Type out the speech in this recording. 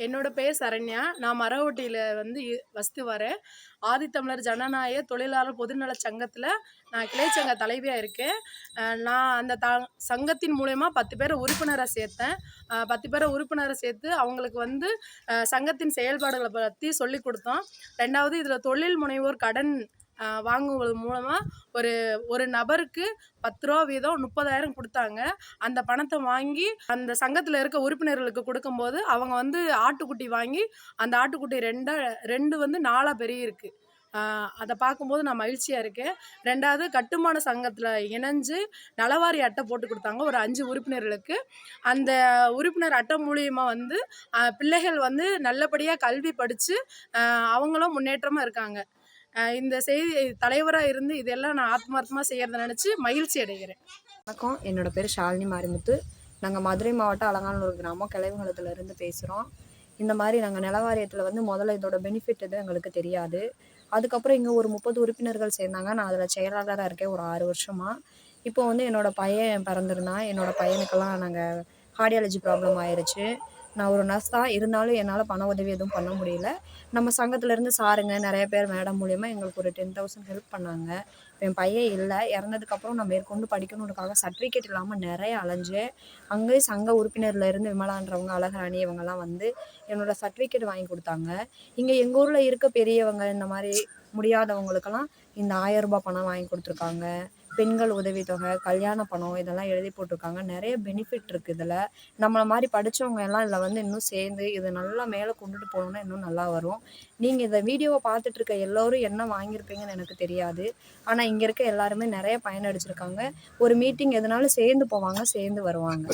என்னோட பேர் சரண்யா. நான் மரவட்டியில வந்து வசித்து வரேன். ஆதித்தமிழர் ஜனநாயக தொழிலாளர் பொதுநலச் சங்கத்தில நான் கிளைச்சங்க தலைவியா இருக்கேன். நான் அந்த சங்கத்தின் மூலியமா 10 பேர உறுப்பினரா சேர்த்தேன். 10 பேர உறுப்பினரா சேர்த்து அவங்களுக்கு வந்து சங்கத்தின் செயல்பாடுகள பத்தி சொல்லிக் குடுத்தோம். 2வது இதில தொழில் முனைவோர் கடன் வாங்குவது மூலமா ஒரு ஒரு நபருக்கு ரூ. 10 வீதம் 30,000 குடுத்தாங்க. அந்த பணத்த வாங்கி அந்த சங்கத்துல இருக்க உறுப்பினர்களுக்கு குடுக்கும்போது, அவங்க வந்து ஆட்டுக்குட்டி வாங்கி, அந்த ஆட்டுக்குட்டி 2 வந்து 4ஆ பெருகியிருக்கு. அத பார்க்கும்போது நான் மகிழ்ச்சியா இருக்கேன். 2வது கட்டுமான சங்கத்துல இணைஞ்சு நலவாரி அட்டை போட்டு குடுத்தாங்க ஒரு 5 உறுப்பினர்களுக்கு. அந்த உறுப்பினர் அட்டை மூலியமா வந்து பிள்ளைகள் வந்து நல்லபடியா கல்வி படிச்சு, அவங்களும் முன்னேற்றமா இருக்காங்க. இந்த செய்தி தலைவரா இருந்து இதெல்லாம் நான் ஆத்மார்த்தமா செய்யறத நினைச்சு மகிழ்ச்சி அடைகிறேன். வணக்கம். என்னோட பேர் ஷாலினி மாரிமுத்து. நாங்கள் மதுரை மாவட்டம் அலங்காநல்லூர் கிராமம் கிளைவங்களத்துலேருந்து பேசுகிறோம். இந்த மாதிரி நாங்கள் நில வாரியத்தில் வந்து முதல்ல இதோட பெனிஃபிட் எதுவும் எங்களுக்கு தெரியாது. அதுக்கப்புறம் இங்கே ஒரு 30 உறுப்பினர்கள் சேர்ந்தாங்க. நான் அதில் செயலாளராக இருக்கேன் ஒரு 6 வருஷமாக. இப்போ வந்து என்னோடய பையன் பிறந்திருந்தான். என்னோடய பையனுக்கெல்லாம் நாங்கள் கார்டியாலஜி ப்ராப்ளம் ஆயிடுச்சு. நான் ஒரு நர்ஸ் தான், இருந்தாலும் என்னால் பண உதவி எதுவும் பண்ண முடியல. நம்ம சங்கத்திலேருந்து சாருங்க நிறைய பேர் மேடம் மூலியமாக எங்களுக்கு ஒரு 10,000 ஹெல்ப் பண்ணாங்க. என் பையன் இல்லை, இறந்ததுக்கப்புறம் நான் மேற்கொண்டு படிக்கணுன்றதுக்காக சர்டிஃபிகேட் இல்லாமல் நிறைய அலைஞ்சேன். அங்கேயும் சங்க உறுப்பினரில் இருந்து விமலான்றவங்க, அழகராணி இவங்கெல்லாம் வந்து என்னோடய சர்டிஃபிகேட் வாங்கி கொடுத்தாங்க. இங்கே எங்கள் ஊரில் இருக்க பெரியவங்க இந்த மாதிரி முடியாதவங்களுக்கெல்லாம் இந்த 1000 ரூபாய் பணம் வாங்கி கொடுத்துருக்காங்க. பெண்கள் உதவித்தொகை, கல்யாண பணம் இதெல்லாம் எழுதி போட்டிருக்காங்க. நிறைய பெனிஃபிட் இருக்குது இதில். நம்மளை மாதிரி படித்தவங்க எல்லாம் இதில் வந்து இன்னும் சேர்ந்து இதை நல்லா மேலே கொண்டுட்டு போகணுன்னா இன்னும் நல்லா வரும். நீங்கள் இந்த வீடியோவை பார்த்துட்ருக்க எல்லோரும் என்ன வாங்கியிருப்பீங்கன்னு எனக்கு தெரியாது. ஆனால் இங்கே இருக்க எல்லாருமே நிறைய பயனடைச்சிருக்காங்க. ஒரு மீட்டிங் எதுனாலும் சேர்ந்து போவாங்க, சேர்ந்து வருவாங்க.